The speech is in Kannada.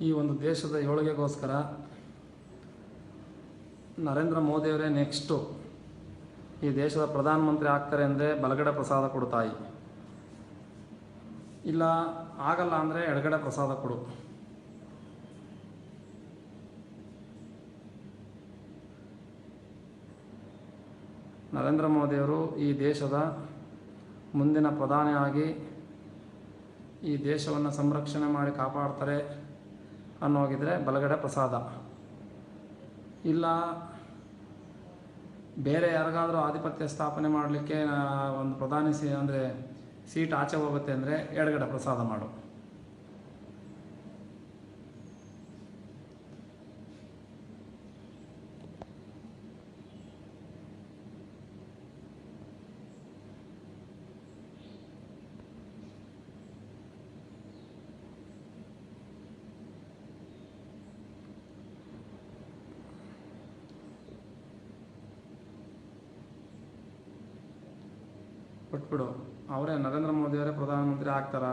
ಈ ಒಂದು ದೇಶದ ಏಳಿಗೆಗೋಸ್ಕರ ನರೇಂದ್ರ ಮೋದಿಯವರೇ ನೆಕ್ಸ್ಟು ಈ ದೇಶದ ಪ್ರಧಾನಮಂತ್ರಿ ಆಗ್ತಾರೆ ಅಂದರೆ ಬಲಗಡೆ ಪ್ರಸಾದ ಕೊಡು ತಾಯಿ, ಇಲ್ಲ ಆಗಲ್ಲ ಅಂದರೆ ಎಡಗಡೆ ಪ್ರಸಾದ ಕೊಡು. ನರೇಂದ್ರ ಮೋದಿಯವರು ಈ ದೇಶದ ಮುಂದಿನ ಪ್ರಧಾನಿಯಾಗಿ ಈ ದೇಶವನ್ನು ಸಂರಕ್ಷಣೆ ಮಾಡಿ ಕಾಪಾಡ್ತಾರೆ ಅನ್ನೋಗಿದ್ರೆ ಬಲಗಡೆ ಪ್ರಸಾದ, ಇಲ್ಲ ಬೇರೆ ಯಾರಿಗಾದರೂ ಆಧಿಪತ್ಯ ಸ್ಥಾಪನೆ ಮಾಡಲಿಕ್ಕೆ ಒಂದು ಪ್ರಧಾನಿ ಅಂದರೆ ಸೀಟ್ ಆಚೆ ಹೋಗುತ್ತೆ ಅಂದರೆ ಎಡಗಡೆ ಪ್ರಸಾದ ಮಾಡು. ಕೊಟ್ಬಿಡು, ಅವರೇ ನರೇಂದ್ರ ಮೋದಿಯವರೇ ಪ್ರಧಾನಮಂತ್ರಿ ಆಗ್ತಾರ.